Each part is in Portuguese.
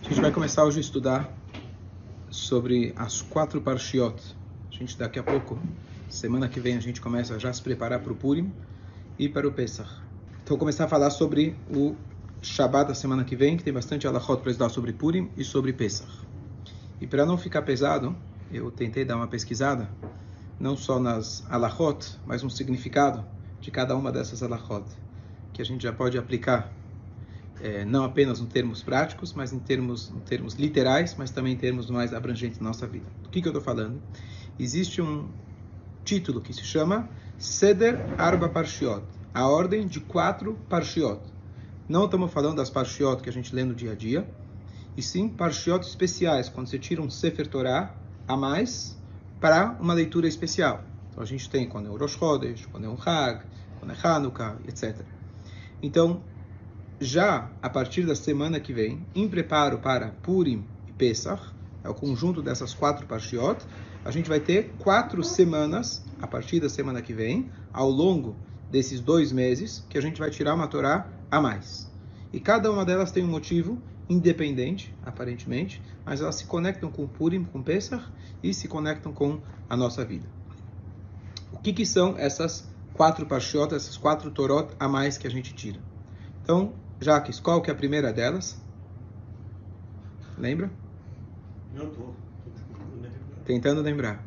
A gente vai começar hoje a estudar sobre as 4 Parshiot. A gente daqui a pouco, semana que vem, a gente começa já a se preparar para o Purim e para o Pesach. Então vou começar a falar sobre o Shabbat da semana que vem, que tem bastante halachot para estudar sobre Purim e sobre Pesach. E para não ficar pesado, eu tentei dar uma pesquisada, não só nas halachot, mas um significado de cada uma dessas halachot, que a gente já pode aplicar não apenas em termos práticos, mas em termos literais, mas também em termos mais abrangentes da nossa vida. Do que eu estou falando? Existe um título que se chama Seder Arba Parshiot, a ordem de 4 Parshiot. Não estamos falando das Parshiot que a gente lê no dia a dia, e sim Parshiot especiais, quando você tira um Sefer Torah a mais para uma leitura especial. Então a gente tem quando é o Rosh Chodesh, quando é um Hag, quando é Hanukkah, etc. Então, já a partir da semana que vem, em preparo para Purim e Pesach, é o conjunto dessas 4 Parshiot, a gente vai ter 4 semanas, a partir da semana que vem, ao longo desses 2 meses, que a gente vai tirar uma Torá a mais. E cada uma delas tem um motivo independente, aparentemente, mas elas se conectam com Purim, com Pesach, e se conectam com a nossa vida. O que são essas 4 Parshiot, essas 4 Torot a mais que a gente tira? Então, Jaques, qual que é a primeira delas? Lembra? Não estou. Tentando lembrar.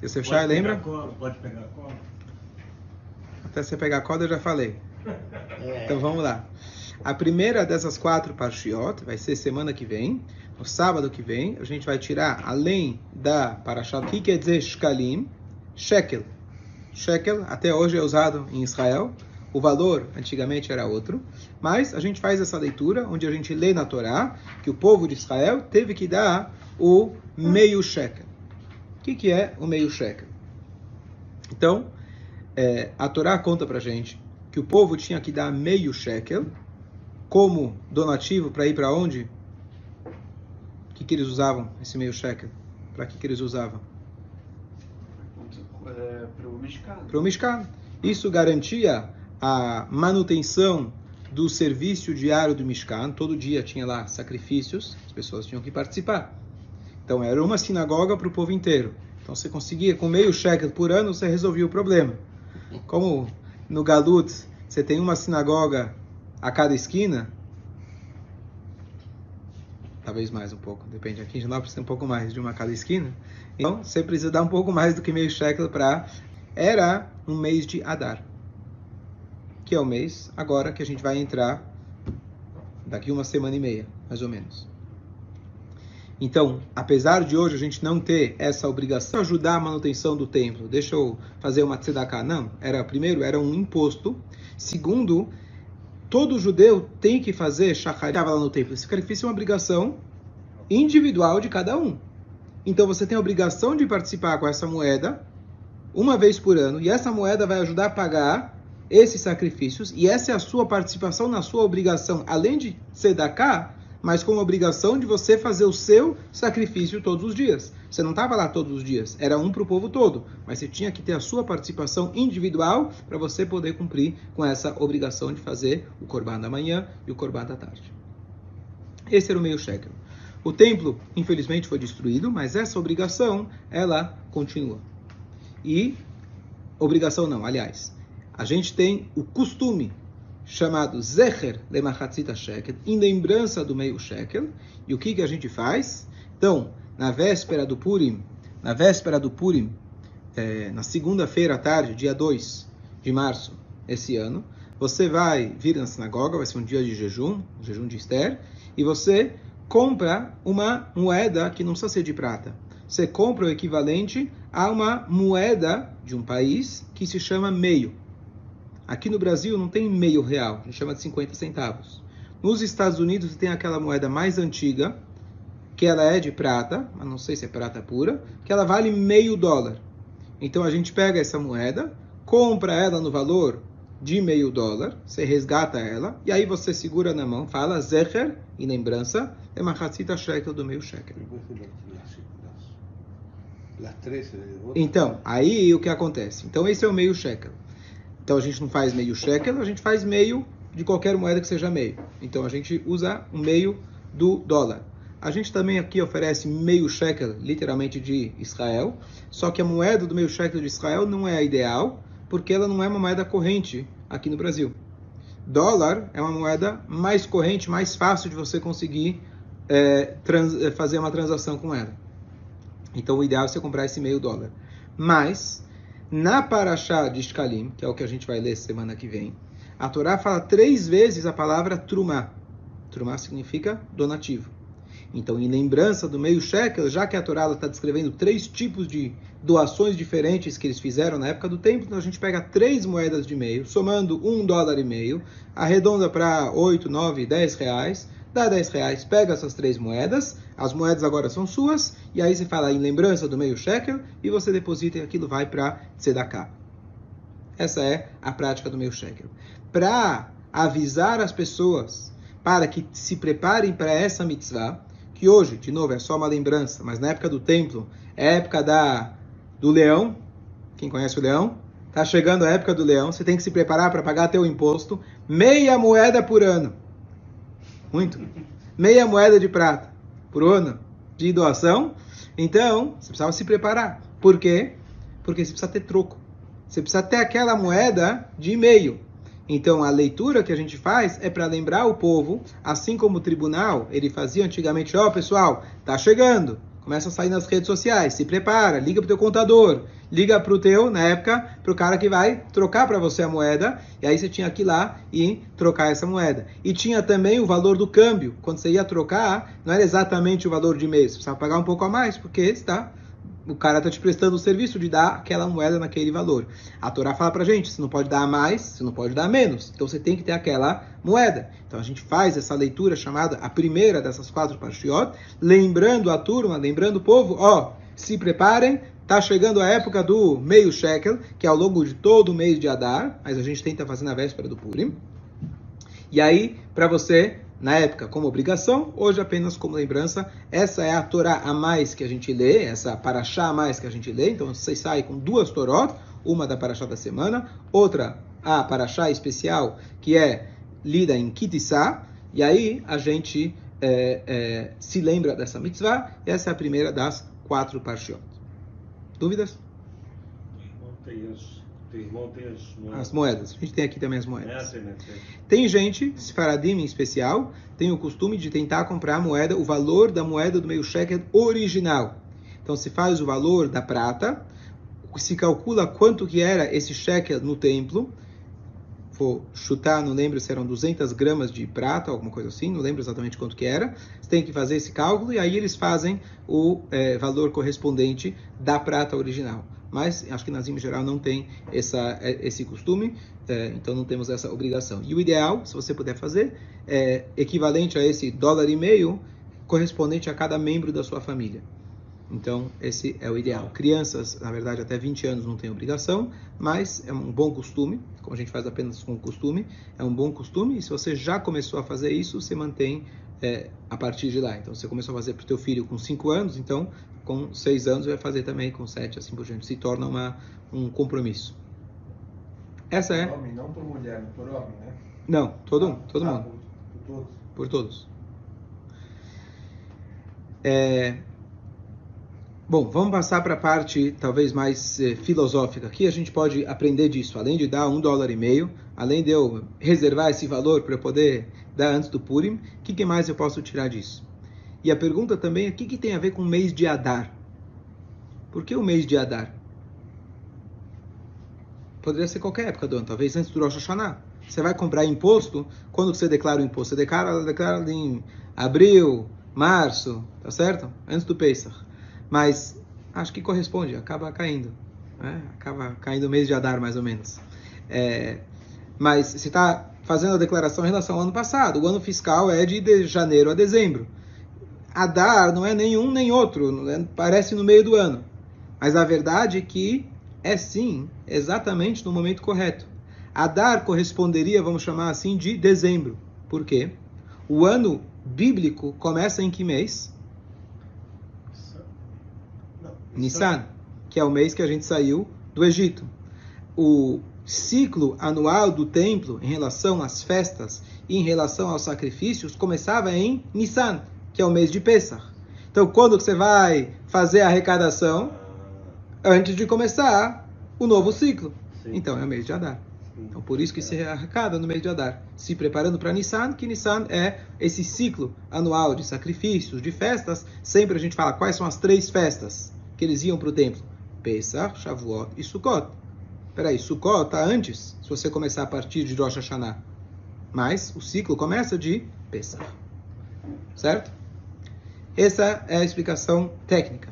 Yosef Shai, lembra? Pode pegar a cola? Até você pegar a corda eu já falei. Então vamos lá. A primeira dessas 4 Parshiot vai ser semana que vem. No sábado que vem, a gente vai tirar, além da Parashat, o que quer dizer Shkalim? Shekel. Shekel, até hoje é usado em Israel. O valor, antigamente, era outro. Mas a gente faz essa leitura, onde a gente lê na Torá que o povo de Israel teve que dar o meio shekel. O que é o meio shekel? Então, a Torá conta pra gente que o povo tinha que dar meio shekel como donativo para ir para onde? O que eles usavam, esse meio shekel? Para que eles usavam? Para o Mishkan. Para o Mishkan. Isso garantia a manutenção do serviço diário do Mishkan. Todo dia tinha lá sacrifícios, as pessoas tinham que participar. Então era uma sinagoga para o povo inteiro. Então você conseguia, com meio shekel por ano, você resolvia o problema. Como no Galut você tem uma sinagoga a cada esquina, talvez mais um pouco, depende, aqui em Genópolis tem um pouco mais de uma a cada esquina, então você precisa dar um pouco mais do que meio shekel para... Era um mês de Adar, que é o mês agora que a gente vai entrar daqui uma semana e meia, mais ou menos. Então, apesar de hoje a gente não ter essa obrigação de ajudar a manutenção do templo, deixa eu fazer uma tzedakah, não, primeiro era um imposto, segundo, todo judeu tem que fazer shacharit lá no templo. Esse sacrifício é uma obrigação individual de cada um. Então você tem a obrigação de participar com essa moeda uma vez por ano, e essa moeda vai ajudar a pagar esses sacrifícios, e essa é a sua participação na sua obrigação, além de tzedakah, mas com a obrigação de você fazer o seu sacrifício todos os dias. Você não estava lá todos os dias, era um para o povo todo, mas você tinha que ter a sua participação individual para você poder cumprir com essa obrigação de fazer o Corban da manhã e o Corban da tarde. Esse era o meio shekel. O templo, infelizmente, foi destruído, mas essa obrigação, ela continua. E, obrigação não, aliás, a gente tem o costume chamado Zecher Lemachatzita Shekel, em lembrança do meio shekel. E o que a gente faz? Então, na véspera do Purim, na segunda-feira à tarde, dia 2 de março, esse ano, você vai vir na sinagoga, vai ser um dia de jejum de Esther, e você compra uma moeda que não precisa ser de prata. Você compra o equivalente a uma moeda de um país que se chama meio. Aqui no Brasil não tem meio real, a gente chama de 50 centavos. Nos Estados Unidos tem aquela moeda mais antiga, que ela é de prata, mas não sei se é prata pura, que ela vale $0,5. Então a gente pega essa moeda, compra ela no valor de $0,5, você resgata ela, e aí você segura na mão, fala Zecher, em lembrança, é Machatzita Shekel do meio shekel. Então, aí o que acontece? Então esse é o meio shekel. Então a gente não faz meio shekel, a gente faz meio de qualquer moeda que seja meio. Então a gente usa um meio do dólar. A gente também aqui oferece meio shekel, literalmente de Israel, só que a moeda do meio shekel de Israel não é a ideal, porque ela não é uma moeda corrente aqui no Brasil. Dólar é uma moeda mais corrente, mais fácil de você conseguir fazer uma transação com ela. Então o ideal é você comprar esse meio dólar. Mas, na Parashá de Shkalim, que é o que a gente vai ler semana que vem, a Torá fala 3 vezes a palavra trumá. Trumá significa donativo. Então, em lembrança do meio shekel, já que a Torá está descrevendo 3 tipos de doações diferentes que eles fizeram na época do templo, então a gente pega 3 moedas de meio, somando $1,50, arredonda para 8, 9, 10 reais, dá 10 reais, pega essas 3 moedas, as moedas agora são suas, e aí você fala em lembrança do meio shekel, e você deposita e aquilo vai para Tzedakah. Essa é a prática do meio shekel. Para avisar as pessoas, para que se preparem para essa mitzvah, que hoje, de novo, é só uma lembrança, mas na época do templo, é a época do leão. Quem conhece o leão? Está chegando a época do leão, você tem que se preparar para pagar teu imposto. Meia moeda por ano. Muito. Meia moeda de prata por ano de doação. Então, você precisava se preparar. Por quê? Porque você precisa ter troco. Você precisa ter aquela moeda de meio. Então, a leitura que a gente faz é para lembrar o povo, assim como o tribunal, ele fazia antigamente, pessoal, tá chegando, começa a sair nas redes sociais, se prepara, liga pro teu contador, liga pro teu, na época, pro cara que vai trocar para você a moeda, e aí você tinha que ir lá e trocar essa moeda. E tinha também o valor do câmbio, quando você ia trocar, não era exatamente o valor de mês, você precisava pagar um pouco a mais, porque o cara está te prestando o serviço de dar aquela moeda naquele valor. A Torá fala pra gente, você não pode dar a mais, você não pode dar a menos. Então você tem que ter aquela moeda. Então a gente faz essa leitura chamada a primeira dessas 4 parshiot, lembrando a turma, lembrando o povo, se preparem, está chegando a época do meio shekel, que é ao longo de todo o mês de Adar, mas a gente tenta fazer na véspera do Purim. E aí, para você, na época como obrigação, hoje apenas como lembrança, essa é a Torá a mais que a gente lê, essa Parashá a mais que a gente lê, então você sai com 2 Torot, uma da Parashá da semana, outra a Parashá especial, que é lida em Kitissá, e aí a gente se lembra dessa mitzvah, e essa é a primeira das 4 Parshiot. Dúvidas? As moedas. A gente tem aqui também as moedas. Tem gente, Sfaradim em especial, tem o costume de tentar comprar a moeda, o valor da moeda do meio shekel original. Então se faz o valor da prata, se calcula quanto que era esse shekel no templo. Vou chutar, não lembro se eram 200 gramas de prata, alguma coisa assim, não lembro exatamente quanto que era. Você tem que fazer esse cálculo e aí eles fazem o valor correspondente da prata original. Mas acho que Nazim em geral não tem esse costume, então não temos essa obrigação. E o ideal, se você puder fazer, é equivalente a esse $1,50, correspondente a cada membro da sua família. Então, esse é o ideal. Crianças, na verdade, até 20 anos não tem obrigação, mas é um bom costume, como a gente faz apenas com costume, é um bom costume, e se você já começou a fazer isso, você mantém a partir de lá. Então, você começou a fazer para o teu filho com 5 anos, então, com 6 anos, vai fazer também com 7, assim por diante. Se torna um compromisso. Essa é... Por homem, não por mulher, por homem, né? Não, todo mundo. Por todos. Por todos. Bom, vamos passar para a parte talvez mais filosófica. Aqui a gente pode aprender disso. Além de dar $1,50, além de eu reservar esse valor para eu poder dar antes do Purim, o que mais eu posso tirar disso? E a pergunta também é o que tem a ver com o mês de Adar? Por que o mês de Adar? Poderia ser qualquer época do ano, talvez antes do Rosh Hashanah. Você vai comprar imposto, quando você declara o imposto? Você declara em abril, março, tá certo? Antes do Pesach. Mas acho que corresponde, acaba caindo. Acaba caindo o mês de Adar, mais ou menos. Mas você está fazendo a declaração em relação ao ano passado. O ano fiscal é de janeiro a dezembro. Adar não é nenhum nem outro, parece no meio do ano. Mas a verdade é que é sim, exatamente no momento correto. Adar corresponderia, vamos chamar assim, de dezembro. Por quê? O ano bíblico começa em que mês? Nissan, que é o mês que a gente saiu do Egito. ciclo anual do templo em relação às festas e em relação aos sacrifícios começava em Nissan, que é o mês de Pesach. Então, quando você vai fazer a arrecadação? Antes de começar o novo ciclo. Sim. Então, é o mês de Adar. Então, por isso que se arrecada no mês de Adar, se preparando para Nissan, que Nissan é esse ciclo anual de sacrifícios, de festas. Sempre a gente fala quais são as 3 festas que eles iam para o templo: Pesach, Shavuot e Sukkot. Peraí, Sukkot está antes, se você começar a partir de Rosh Hashanah. Mas o ciclo começa de Pesach. Certo? Essa é a explicação técnica.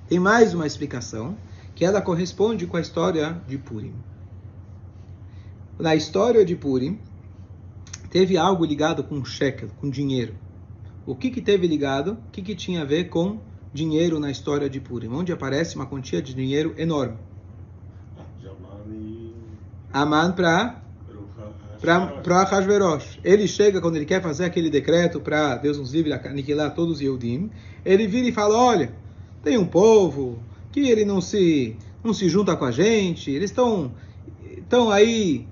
Tem mais uma explicação, que ela corresponde com a história de Purim. Na história de Purim, teve algo ligado com shekel, com dinheiro. O que teve ligado? O que tinha a ver com dinheiro na história de Purim? Onde aparece uma quantia de dinheiro enorme. Aman para Ahasverosh. Ele chega, quando ele quer fazer aquele decreto para Deus nos livre aniquilar todos os Yehudim, ele vira e fala: olha, tem um povo que ele não se junta com a gente, eles estão aí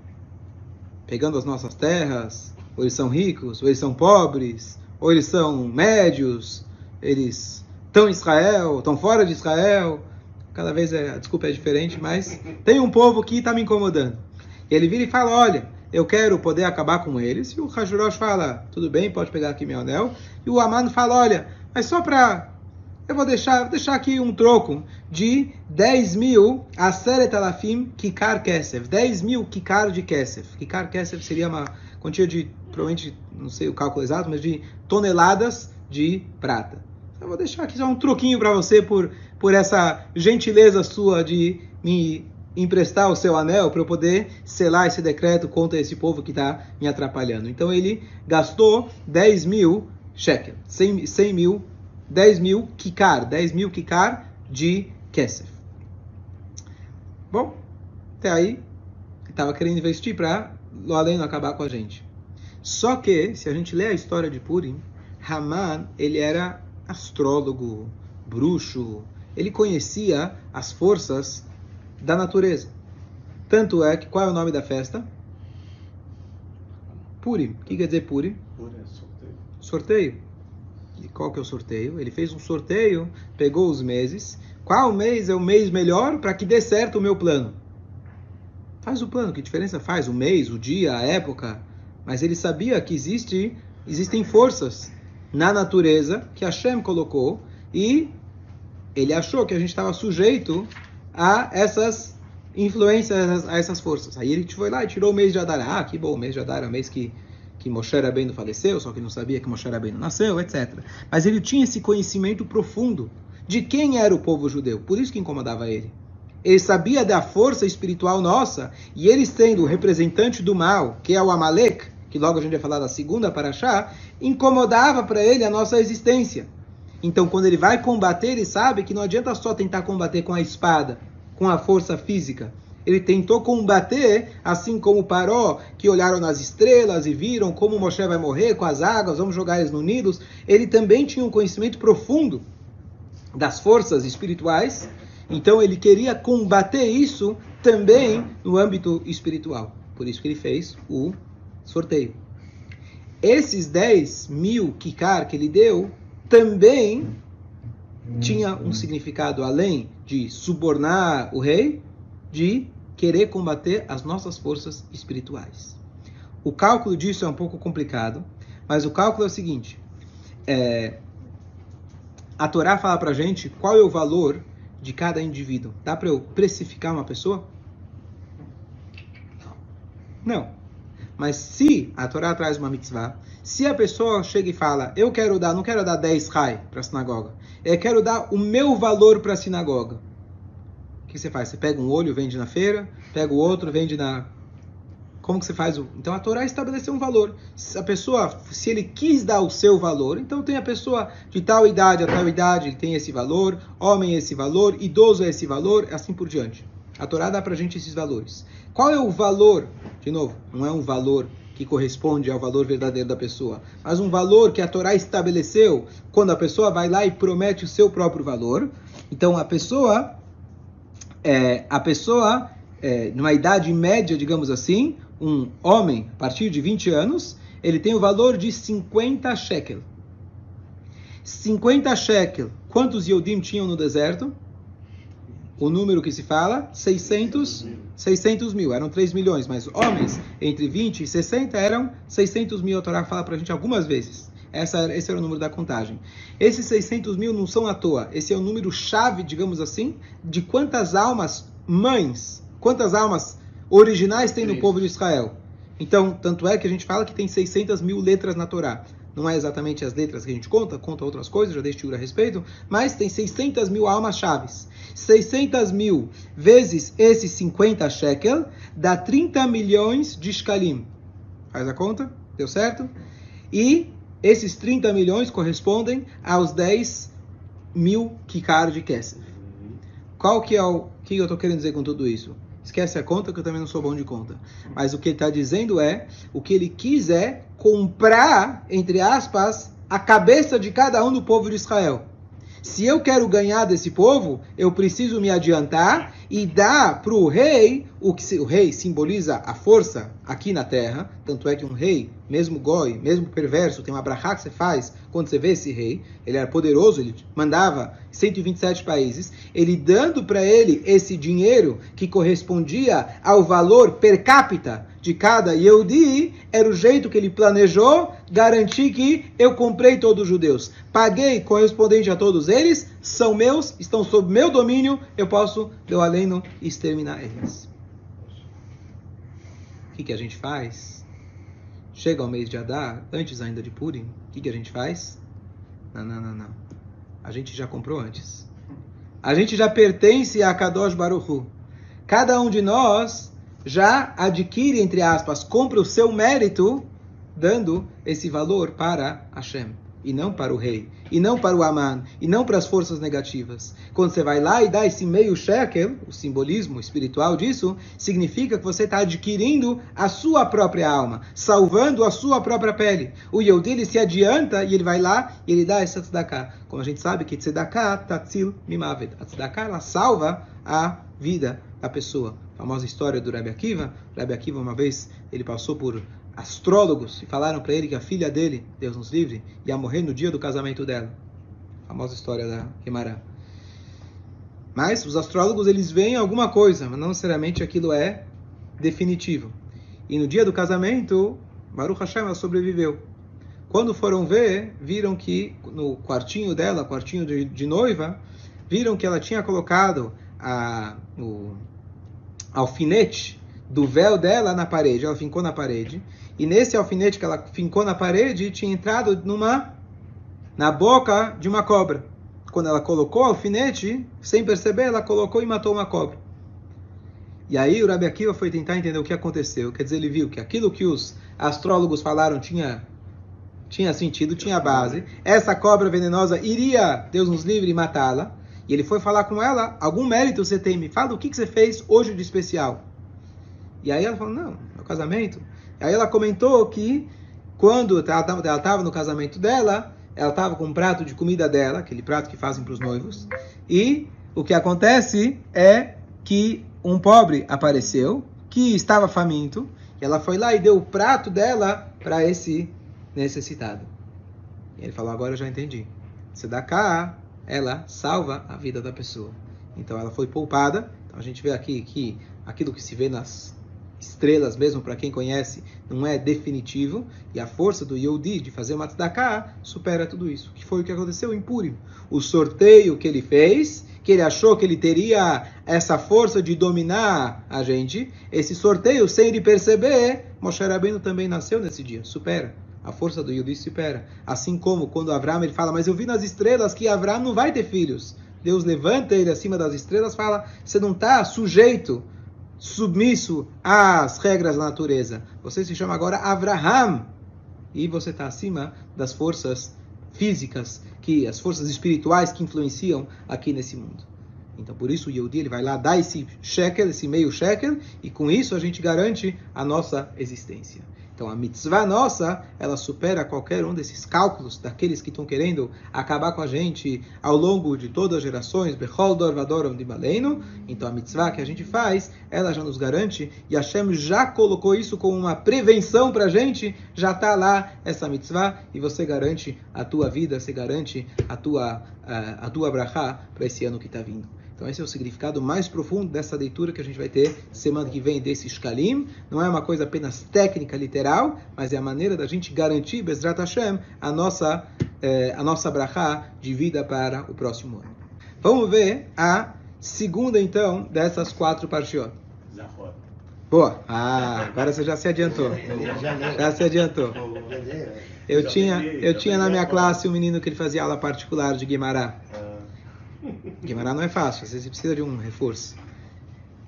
pegando as nossas terras, ou eles são ricos, ou eles são pobres, ou eles são médios, eles estão em Israel, estão fora de Israel. Cada vez a desculpa é diferente, mas tem um povo que está me incomodando. Ele vira e fala: olha, eu quero poder acabar com eles. E o Ahasverosh fala: tudo bem, pode pegar aqui meu anel. E o Aman fala: olha, mas só para... eu vou deixar aqui um troco de 10.000 Aseret Alafim Kikar Kesef. 10.000 Kikar de Kesef. Kikar Kesef seria uma quantia de, provavelmente, não sei o cálculo exato, mas de toneladas de prata. Eu vou deixar aqui só um troquinho para você por essa gentileza sua de me emprestar o seu anel para eu poder selar esse decreto contra esse povo que está me atrapalhando. Então ele gastou 10.000 shekel, 10.000 kikar de kesef. Bom, até aí ele estava querendo investir para Lo Aleinu acabar com a gente. Só que, se a gente lê a história de Purim, Haman, ele era astrólogo, bruxo, ele conhecia as forças da natureza. Tanto é que, qual é o nome da festa? Purim. O que quer dizer Purim? Purim é sorteio. Sorteio. E qual que é o sorteio? Ele fez um sorteio, pegou os meses. Qual mês é o mês melhor para que dê certo o meu plano? Faz o plano, que diferença faz? O mês, o dia, a época? Mas ele sabia que existem forças na natureza que Hashem colocou e ele achou que a gente estava sujeito a essas influências, a essas forças. Aí ele foi lá e tirou o mês de Adar. Ah, que bom, o mês de Adar é o mês que Moshe Rabbeinu faleceu, só que não sabia que Moshe Rabbeinu nasceu, etc. Mas ele tinha esse conhecimento profundo de quem era o povo judeu. Por isso que incomodava ele. Ele sabia da força espiritual nossa, e ele sendo o representante do mal, que é o Amalek, que logo a gente vai falar da segunda paraxá, incomodava para ele a nossa existência. Então, quando ele vai combater, ele sabe que não adianta só tentar combater com a espada, com a força física. Ele tentou combater, assim como Paró, que olharam nas estrelas e viram como Moshe vai morrer com as águas, vamos jogar eles no Nilo. Ele também tinha um conhecimento profundo das forças espirituais. Então, ele queria combater isso também no âmbito espiritual. Por isso que ele fez o sorteio. Esses 10.000 kikar que ele deu também tinha um significado, além de subornar o rei, de querer combater as nossas forças espirituais. O cálculo disso é um pouco complicado, mas o cálculo é o seguinte: a Torá fala pra gente qual é o valor de cada indivíduo. Dá para eu precificar uma pessoa? Não. Mas se a Torá traz uma mitzvah, se a pessoa chega e fala: eu não quero dar 10 rai para a sinagoga, eu quero dar o meu valor para a sinagoga. O que você faz? Você pega um olho, vende na feira, pega o outro, vende na... Como que você faz? Então a Torá estabeleceu um valor. Se ele quis dar o seu valor, então tem a pessoa de tal idade a tal idade, ele tem esse valor, homem esse valor, idoso esse valor, assim por diante. A Torá dá pra gente esses valores. Qual é o valor? De novo, não é um valor que corresponde ao valor verdadeiro da pessoa, mas um valor que a Torá estabeleceu quando a pessoa vai lá e promete o seu próprio valor. Então a pessoa numa idade média, digamos assim, um homem, a partir de 20 anos, ele tem o valor de 50 shekel. 50 shekel. Quantos Yehudim tinham no deserto? O número que se fala, 600 mil. Eram 3 milhões, mas homens entre 20 e 60 eram 600 mil. A Torá fala para a gente algumas vezes. Esse era o número da contagem. Esses 600 mil não são à toa. Esse é o número chave, digamos assim, de quantas almas mães, quantas almas originais tem no povo de Israel. Então, tanto é que a gente fala que tem 600 mil letras na Torá. Não é exatamente as letras que a gente conta outras coisas, já dei shiur a respeito, mas tem 600 mil almas chaves. 600 mil vezes esses 50 shekel dá 30 milhões de shkalim. Faz a conta? Deu certo? E esses 30 milhões correspondem aos 10 mil kikar de kesef. Qual que é o que eu estou querendo dizer com tudo isso? Esquece a conta, que eu também não sou bom de conta. Mas o que ele está dizendo é, o que ele quis é comprar, entre aspas, a cabeça de cada um do povo de Israel. Se eu quero ganhar desse povo, eu preciso me adiantar e dar para o rei, o rei simboliza a força aqui na terra, tanto é que um rei, mesmo goi, mesmo perverso, tem uma brachá que você faz quando você vê esse rei, ele era poderoso, ele mandava 127 países, ele dando para ele esse dinheiro que correspondia ao valor per capita de cada Yehudi, era o jeito que ele planejou garantir que eu comprei todos os judeus, paguei correspondente a todos eles, são meus, estão sob meu domínio, eu posso, deu além, exterminar eles. O que a gente faz? Chega ao mês de Adar, antes ainda de Purim, o que a gente faz? Não. A gente já comprou antes. A gente já pertence a Kadosh Baruch Hu. Cada um de nós já adquire, entre aspas, compra o seu mérito, dando esse valor para Hashem, e não para o rei, e não para o Aman, e não para as forças negativas. Quando você vai lá e dá esse meio shekel, o simbolismo espiritual disso, significa que você está adquirindo a sua própria alma, salvando a sua própria pele. O Yehudi, ele se adianta e ele vai lá e ele dá essa tzedakah. Como a gente sabe que tzedakah tatzil mimavet. A tzedakah, ela salva a vida da pessoa. A famosa história do Rabbi Akiva. O Rabbi Akiva, uma vez, ele passou por astrólogos e falaram para ele que a filha dele, Deus nos livre, ia morrer no dia do casamento dela. A famosa história da Gemara. Mas os astrólogos, eles veem alguma coisa, mas não necessariamente aquilo é definitivo. E no dia do casamento, Baruch Hashem, ela sobreviveu. Quando foram ver, viram que no quartinho dela, quartinho de noiva, viram que ela tinha colocado o alfinete do véu dela na parede. Ela fincou na parede. E nesse alfinete que ela fincou na parede, tinha entrado na boca de uma cobra. Quando ela colocou o alfinete, sem perceber, ela colocou e matou uma cobra. E aí o Rabbi Akiva foi tentar entender o que aconteceu. Quer dizer, ele viu que aquilo que os astrólogos falaram tinha sentido, tinha base. Essa cobra venenosa iria, Deus nos livre, matá-la. E ele foi falar com ela, algum mérito você tem? Me fala o que você fez hoje de especial. E aí ela falou, não, é o casamento. Aí ela comentou que quando ela estava no casamento dela, ela estava com um prato de comida dela, aquele prato que fazem para os noivos, e o que acontece é que um pobre apareceu, que estava faminto, e ela foi lá e deu o prato dela para esse necessitado. E ele falou, agora eu já entendi. Tzedakah, ela salva a vida da pessoa. Então ela foi poupada. Então a gente vê aqui que aquilo que se vê nas estrelas, mesmo para quem conhece, não é definitivo, e a força do Yehudi de fazer uma tzedakah supera tudo isso, que foi o que aconteceu em Purim. O sorteio que ele fez, que ele achou que ele teria essa força de dominar a gente, esse sorteio, sem ele perceber, Moshe Rabbeinu também nasceu nesse dia, supera. A força do Yehudi supera. Assim como quando Avraham ele fala, mas eu vi nas estrelas que Avraham não vai ter filhos. Deus levanta ele acima das estrelas e fala, você não está sujeito, submisso às regras da natureza. Você se chama agora Avraham. E você está acima das forças físicas, as forças espirituais que influenciam aqui nesse mundo. Então, por isso, o Yehudi ele vai lá dar esse shekel, esse meio shekel, e com isso a gente garante a nossa existência. Então a mitzvah nossa, ela supera qualquer um desses cálculos daqueles que estão querendo acabar com a gente ao longo de todas as gerações. Bechol dor vador de Maleno. Então a mitzvah que a gente faz, ela já nos garante, e Hashem já colocou isso como uma prevenção para a gente, já está lá essa mitzvah, e você garante a tua vida, você garante a tua brachá para esse ano que está vindo. Então esse é o significado mais profundo dessa leitura que a gente vai ter semana que vem desse Shkalim. Não é uma coisa apenas técnica, literal, mas é a maneira da gente garantir, Bezrat Hashem, a nossa brachá de vida para o próximo ano. Vamos ver a segunda, então, dessas 4 parshiot. Zahor. Boa. Agora você já se adiantou. Já se adiantou. Eu tinha na minha classe um menino que ele fazia aula particular de Guimará. Guimará não é fácil, você precisa de um reforço.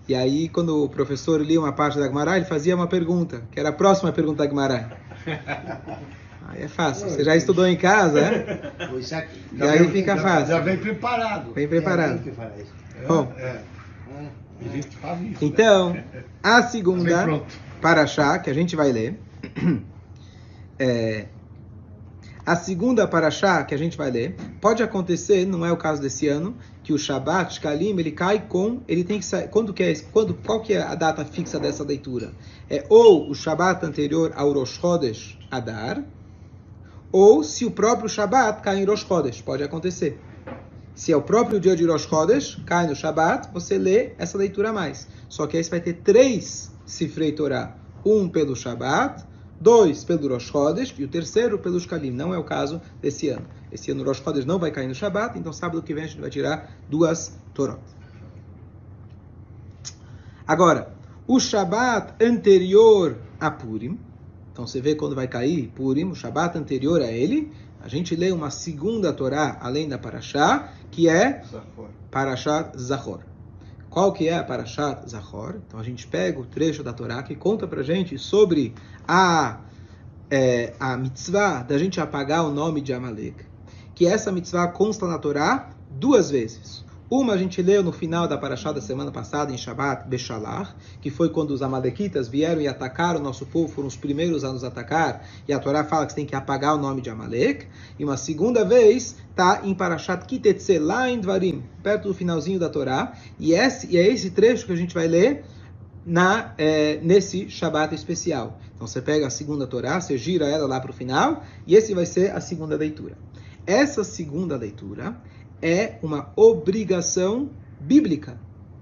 E aí, quando o professor lia uma parte da Guimará, ele fazia uma pergunta, que era a próxima pergunta da Guimará. Aí é fácil, você já estudou em casa, né? E aí fica fácil. Já vem preparado. Vem preparado. Bom, Existe faz isso, então, né? a segunda Vem pronto. parashá que a gente vai ler, a segunda parashá que a gente vai ler, pode acontecer, não é o caso desse ano, que o Shabbat, Shkalim, ele cai com, ele tem que sair, qual que é a data fixa dessa leitura? É ou o Shabbat anterior ao Rosh Chodesh Adar, ou se o próprio Shabbat cai em Rosh Chodesh, pode acontecer. Se é o próprio dia de Rosh Chodesh, cai no Shabbat, você lê essa leitura a mais. Só que aí você vai ter 3 Sifrei Torah, um pelo Shabbat, 2 pelo Rosh Chodesh e o terceiro pelo Shkalim. Não é o caso desse ano. Esse ano o Rosh Chodesh não vai cair no Shabbat, então sábado que vem a gente vai tirar 2 Torot. Agora, o Shabbat anterior a Purim, então você vê quando vai cair Purim, o Shabbat anterior a ele, a gente lê uma segunda Torá, além da Parashá, que é Parashat Zachor. Qual que é a Parashat Zachor? Então a gente pega o trecho da Torá que conta pra gente sobre a mitzvah da gente apagar o nome de Amalek. Que essa mitzvah consta na Torá 2 vezes. Uma a gente leu no final da Parashá da semana passada, em Shabbat, Beshalach, que foi quando os Amalequitas vieram e atacaram o nosso povo, foram os primeiros a nos atacar, e a Torá fala que você tem que apagar o nome de Amalek. E uma segunda vez está em Parashat Kitetse, lá em Dvarim, perto do finalzinho da Torá, e é esse trecho que a gente vai ler nesse Shabbat especial. Então você pega a segunda Torá, você gira ela lá para o final, e esse vai ser a segunda leitura. Essa segunda leitura é uma obrigação bíblica,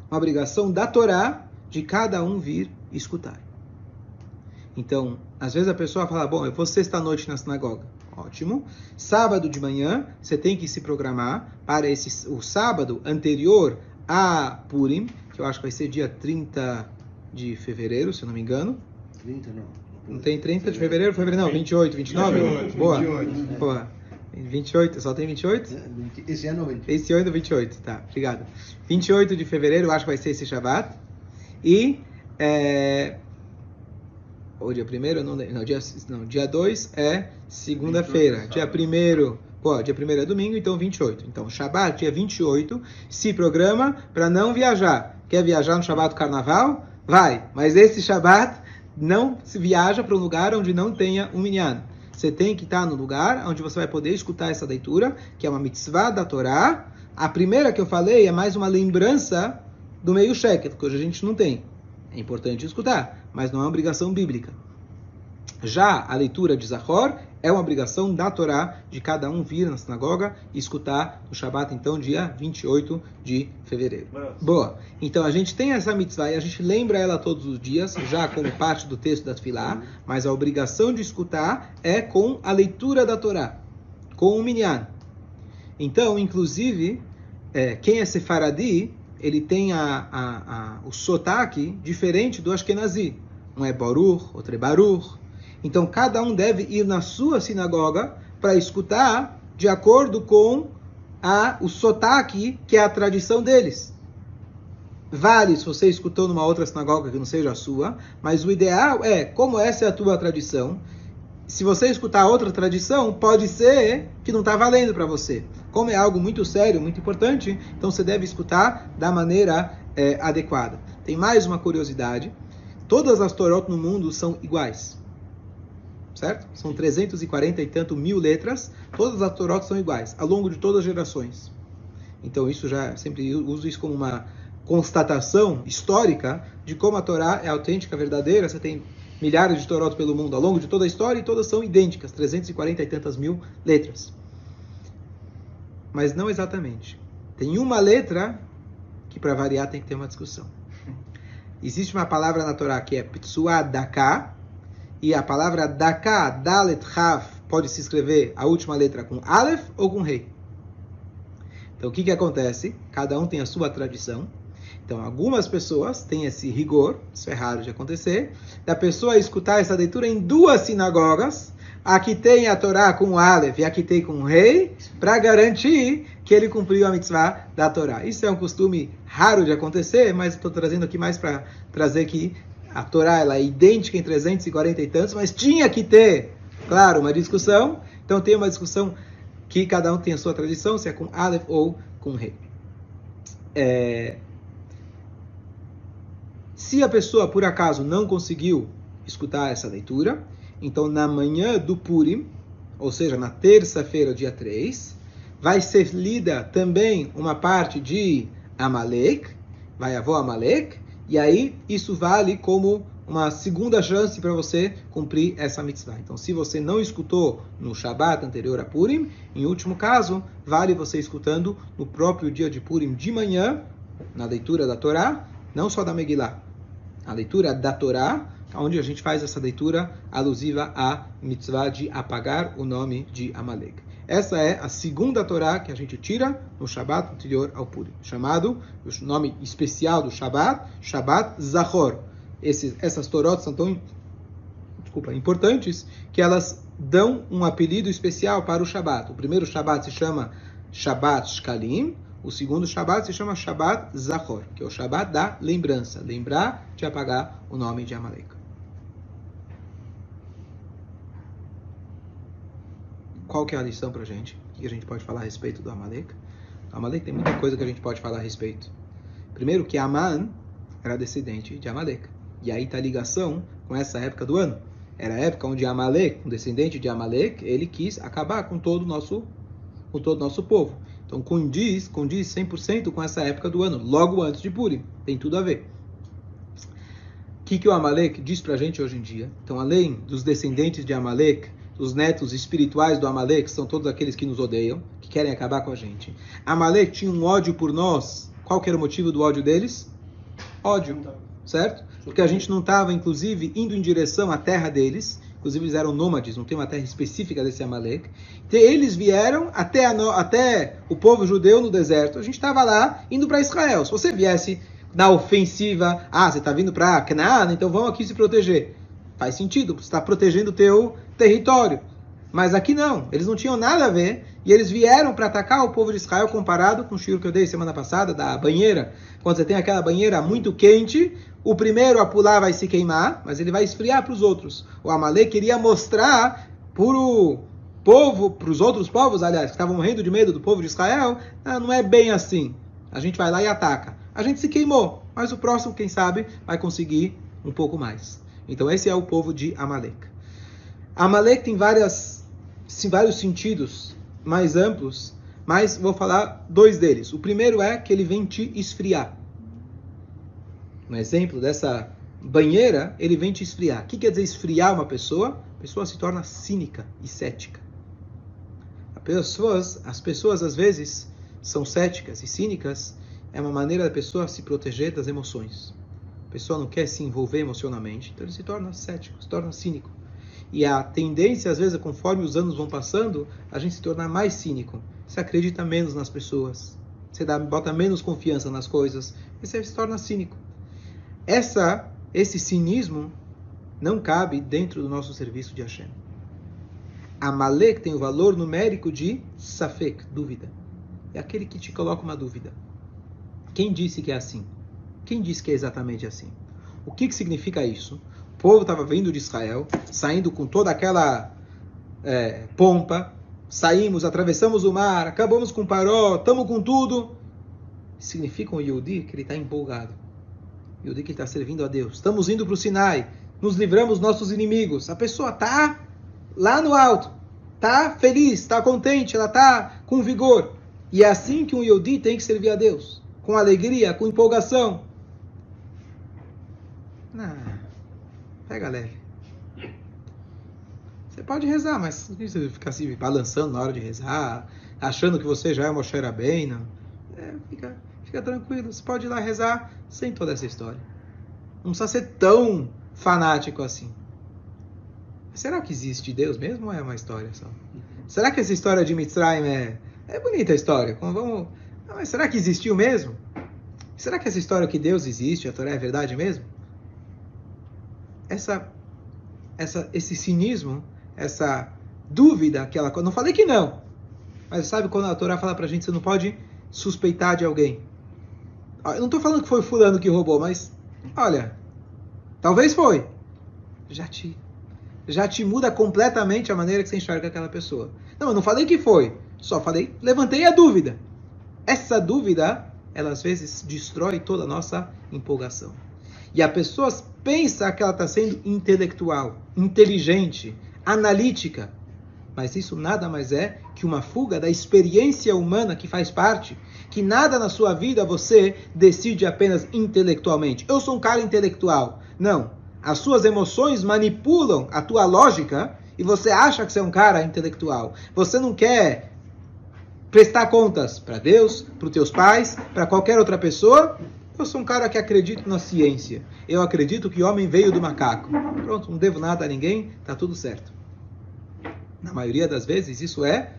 uma obrigação da Torá de cada um vir escutar. Então, às vezes a pessoa fala, bom, eu vou sexta-noite na sinagoga. Ótimo. Sábado de manhã, você tem que se programar para o sábado anterior a Purim, que eu acho que vai ser dia 30 de fevereiro, se eu não me engano. 30 não. Não tem 30 de fevereiro? Fevereiro não, 28, 29? 28, Boa. 28. Boa. 28, só tem 28? Esse ano 28. Esse ano 28, tá, obrigado. 28 de fevereiro, eu acho que vai ser esse Shabbat. E, ou dia 1º, não, dia 2 é segunda-feira. Dia 1º, dia 1º é domingo, então 28. Então, Shabbat, dia 28, se programa para não viajar. Quer viajar no Shabbat do Carnaval? Vai, mas esse Shabbat não se viaja para um lugar onde não tenha um minyan. Você tem que estar no lugar onde você vai poder escutar essa leitura, que é uma mitzvah da Torá. A primeira que eu falei é mais uma lembrança do meio shekel, que hoje a gente não tem. É importante escutar, mas não é uma obrigação bíblica. Já a leitura de Zachor é uma obrigação da Torá de cada um vir na sinagoga e escutar no Shabbat, então, dia 28 de fevereiro. Boa. Então, a gente tem essa mitzvah e a gente lembra ela todos os dias, já como parte do texto da Tefilá, mas a obrigação de escutar é com a leitura da Torá, com o minyan. Então, inclusive, quem é sefaradi, ele tem o sotaque diferente do Ashkenazi. Um é Baruch, outro é Baruch. Então, cada um deve ir na sua sinagoga para escutar de acordo com o sotaque, que é a tradição deles. Vale se você escutou numa outra sinagoga que não seja a sua, mas o ideal é, como essa é a tua tradição, se você escutar outra tradição, pode ser que não está valendo para você. Como é algo muito sério, muito importante, então você deve escutar da maneira adequada. Tem mais uma curiosidade. Todas as Torot no mundo são iguais. certo? São 340 e tanto mil letras, todas as Torot são iguais, ao longo de todas as gerações. Então isso já, sempre uso isso como uma constatação histórica de como a Torá é autêntica, verdadeira. Você tem milhares de Torot pelo mundo ao longo de toda a história e todas são idênticas, 340 e tantas mil letras. Mas não exatamente. Tem uma letra que, para variar, tem que ter uma discussão. Existe uma palavra na Torá que é Ptsuá Daká, e a palavra Daká, Dalet, Chav, pode se escrever a última letra com Aleph ou com Rei. Então, o que acontece? Cada um tem a sua tradição. Então, algumas pessoas têm esse rigor, isso é raro de acontecer, da pessoa escutar essa leitura em duas sinagogas, a que tem a Torá com Aleph e a que tem com Rei, para garantir que ele cumpriu a mitzvah da Torá. Isso é um costume raro de acontecer, mas estou trazendo aqui mais para trazer que a Torá ela é idêntica em 340 e tantos, mas tinha que ter, claro, uma discussão. Então, tem uma discussão que cada um tem a sua tradição, se é com Aleph ou com Rei. Se a pessoa, por acaso, não conseguiu escutar essa leitura, então na manhã do Purim, ou seja, na terça-feira, dia 3, vai ser lida também uma parte de Amalek, vai avó Amalek, e aí isso vale como uma segunda chance para você cumprir essa mitzvah. Então, se você não escutou no Shabat anterior a Purim, em último caso, vale você escutando no próprio dia de Purim de manhã, na leitura da Torá, não só da Megillah, a leitura da Torá, onde a gente faz essa leitura alusiva à mitzvah de apagar o nome de Amalek. Essa é a segunda Torá que a gente tira no Shabat anterior ao Purim, chamado, o nome especial do Shabat, Shabat Zachor. Essas Torot são tão importantes que elas dão um apelido especial para o Shabat. O primeiro Shabat se chama Shabat Shkalim, o segundo Shabat se chama Shabat Zachor, que é o Shabat da lembrança, lembrar de apagar o nome de Amalek. Qual que é a lição para a gente? O que a gente pode falar a respeito do Amalek? O Amalek tem muita coisa que a gente pode falar a respeito. Primeiro que Aman era descendente de Amalek. E aí está a ligação com essa época do ano. Era a época onde Amalek, um descendente de Amalek, ele quis acabar com todo o nosso povo. Então condiz 100% com essa época do ano, logo antes de Purim. Tem tudo a ver. O que o Amalek diz para a gente hoje em dia? Então, além dos descendentes de Amalek, os netos espirituais do Amalek, são todos aqueles que nos odeiam, que querem acabar com a gente. Amalek tinha um ódio por nós. Qual que era o motivo do ódio deles? Ódio, certo? Porque a gente não estava, inclusive, indo em direção à terra deles. Inclusive, eles eram nômades, não tem uma terra específica desse Amalek. Então, eles vieram até o povo judeu no deserto. A gente estava lá, indo para Israel. Se você viesse na ofensiva, você está vindo para Canaã, então vamos aqui se proteger. Faz sentido, você está protegendo o teu território. Mas aqui não, eles não tinham nada a ver. E eles vieram para atacar o povo de Israel, comparado com o shiur que eu dei semana passada, da banheira. Quando você tem aquela banheira muito quente, o primeiro a pular vai se queimar, mas ele vai esfriar para os outros. O Amalek queria mostrar para o povo, para os outros povos, aliás, que estavam morrendo de medo do povo de Israel, não é bem assim. A gente vai lá e ataca. A gente se queimou, mas o próximo, quem sabe, vai conseguir um pouco mais. Então esse é o povo de Amalek. Amalek tem vários sentidos mais amplos, mas vou falar dois deles. O primeiro é que ele vem te esfriar. Um exemplo dessa banheira, ele vem te esfriar. O que quer dizer esfriar uma pessoa? A pessoa se torna cínica e cética. As pessoas às vezes são céticas e cínicas, é uma maneira da pessoa se proteger das emoções. A pessoa não quer se envolver emocionalmente, então ele se torna cético, se torna cínico. E a tendência, às vezes, conforme os anos vão passando, a gente se tornar mais cínico. Você acredita menos nas pessoas, você bota menos confiança nas coisas, e você se torna cínico. Esse cinismo não cabe dentro do nosso serviço de Hashem. Amalek tem o valor numérico de safek, dúvida. É aquele que te coloca uma dúvida. Quem disse que é assim? Quem disse que é exatamente assim? O que significa isso? O povo estava vindo de Israel, saindo com toda aquela pompa, saímos, atravessamos o mar, acabamos com Paró, estamos com tudo. Significa um Yehudi que ele está empolgado. Yehudi que ele está servindo a Deus. Estamos indo para o Sinai, nos livramos dos nossos inimigos. A pessoa está lá no alto, está feliz, está contente, ela está com vigor. E é assim que um Yehudi tem que servir a Deus, com alegria, com empolgação. Não, pega leve. Você pode rezar, mas não precisa ficar se balançando na hora de rezar, achando que você já é Moshe Rabbeinu. Fica tranquilo, você pode ir lá rezar sem toda essa história. Não precisa ser tão fanático assim. Será que existe Deus mesmo ou é uma história só? Será que essa história de Mitzrayim é bonita a história? Mas será que existiu mesmo? Será que essa história que Deus existe, a Torá é verdade mesmo? Esse cinismo, essa dúvida, aquela coisa. Não falei que não. Mas sabe quando a Torá fala pra gente, você não pode suspeitar de alguém. Eu não estou falando que foi fulano que roubou, mas olha, talvez foi. Já te muda completamente a maneira que você enxerga aquela pessoa. Não, eu não falei que foi. Só falei, levantei a dúvida. Essa dúvida, ela às vezes destrói toda a nossa empolgação. E a pessoa pensa que ela está sendo intelectual, inteligente, analítica. Mas isso nada mais é que uma fuga da experiência humana que faz parte. Que nada na sua vida você decide apenas intelectualmente. Eu sou um cara intelectual. Não. As suas emoções manipulam a tua lógica e você acha que você é um cara intelectual. Você não quer prestar contas para Deus, para os teus pais, para qualquer outra pessoa. Eu sou um cara que acredito na ciência. Eu acredito que o homem veio do macaco. Pronto, não devo nada a ninguém, está tudo certo. Na maioria das vezes, isso é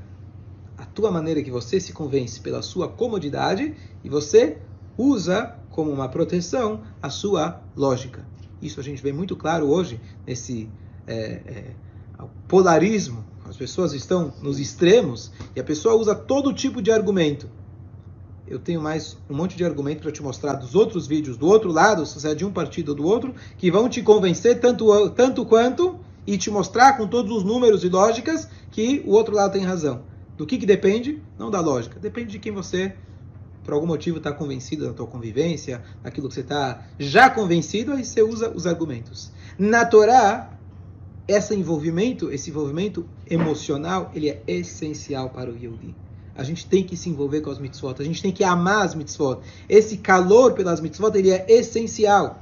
a tua maneira que você se convence pela sua comodidade e você usa como uma proteção a sua lógica. Isso a gente vê muito claro hoje nesse polarismo. As pessoas estão nos extremos e a pessoa usa todo tipo de argumento. Eu tenho mais um monte de argumento para te mostrar dos outros vídeos do outro lado, se você é de um partido ou do outro, que vão te convencer tanto quanto e te mostrar com todos os números e lógicas que o outro lado tem razão. Do que depende? Não da lógica. Depende de quem você, por algum motivo, está convencido da tua convivência, daquilo que você está já convencido, aí você usa os argumentos. Na Torá, esse envolvimento emocional, ele é essencial para o Yehudi. A gente tem que se envolver com as mitzvot, a gente tem que amar as mitzvot. Esse calor pelas mitzvot, ele é essencial.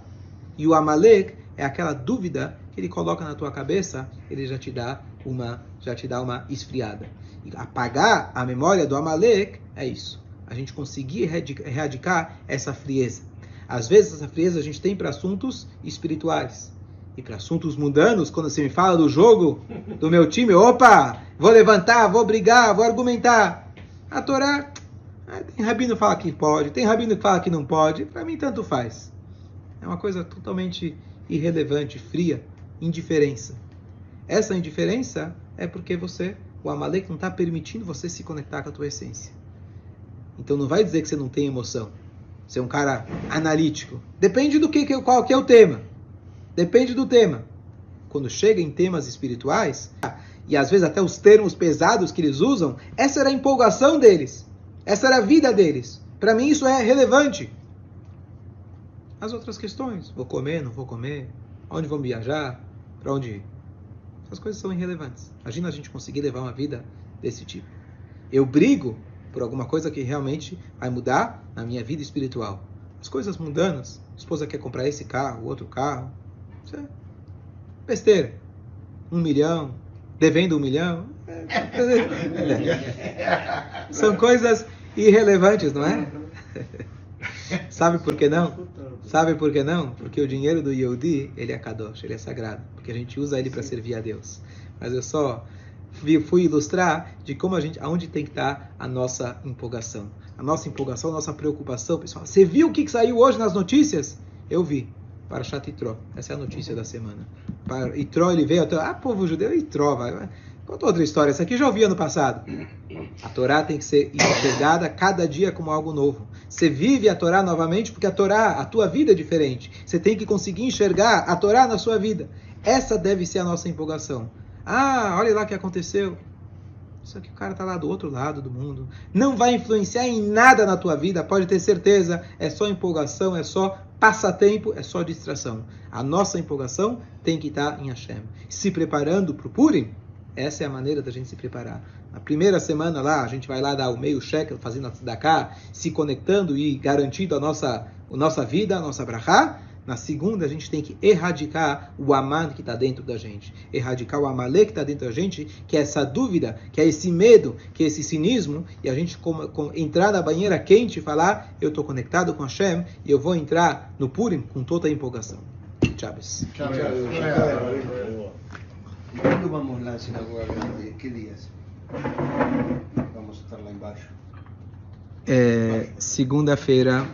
E o Amalek é aquela dúvida que ele coloca na tua cabeça, ele já te dá uma esfriada. E apagar a memória do Amalek é isso. A gente conseguir erradicar essa frieza. Às vezes essa frieza a gente tem para assuntos espirituais. E para assuntos mundanos, quando você me fala do jogo do meu time, opa, vou levantar, vou brigar, vou argumentar. A Torá, tem rabino que fala que pode, tem rabino que fala que não pode. Para mim tanto faz. É uma coisa totalmente irrelevante, fria, indiferença. Essa indiferença é porque o Amalek não está permitindo você se conectar com a tua essência. Então não vai dizer que você não tem emoção. Você é um cara analítico. Depende do qual que é o tema. Depende do tema. Quando chega em temas espirituais, e às vezes até os termos pesados que eles usam, essa era a empolgação deles. Essa era a vida deles. Para mim isso é relevante. As outras questões, vou comer, não vou comer, onde vão viajar, para onde ir. Essas coisas são irrelevantes. Imagina a gente conseguir levar uma vida desse tipo. Eu brigo por alguma coisa que realmente vai mudar na minha vida espiritual. As coisas mundanas, a esposa quer comprar esse carro, outro carro, isso é besteira. 1 milhão, devendo 1 milhão. São coisas irrelevantes, não é? Sabe por que não? Sabe por que não? Porque o dinheiro do Yehudi, ele é kadosh, ele é sagrado. Porque a gente usa ele para servir a Deus. Mas eu só fui ilustrar de como aonde tem que estar a nossa empolgação. A nossa empolgação, a nossa preocupação. Pessoal, você viu o que saiu hoje nas notícias? Eu vi. Parashat Yitro. Essa é a notícia da semana. Yitro, ele veio até... povo judeu, Yitro, vai. Conta outra história. Essa aqui eu já ouvi ano passado. A Torá tem que ser enxergada cada dia como algo novo. Você vive a Torá novamente porque a Torá, a tua vida é diferente. Você tem que conseguir enxergar a Torá na sua vida. Essa deve ser a nossa empolgação. Olha lá o que aconteceu. Só que o cara está lá do outro lado do mundo. Não vai influenciar em nada na tua vida, pode ter certeza. É só empolgação, é só passatempo, é só distração. A nossa empolgação tem que estar em Hashem. Se preparando para o Purim, Essa é a maneira da gente se preparar. Na primeira semana lá, a gente vai lá dar o meio shekel, fazendo a tzedakah, se conectando e garantindo a nossa vida, a nossa brachá. Na segunda, a gente tem que erradicar o Aman que está dentro da gente. Erradicar o Amalek que está dentro da gente, que é essa dúvida, que é esse medo, que é esse cinismo, e a gente entrar na banheira quente e falar, eu estou conectado com Hashem, e eu vou entrar no Purim com toda a empolgação. Chaves. ¿Y cuándo vamos a la sinagoga grande? ¿Qué días? Vamos a estar lá embaixo. Segunda-feira,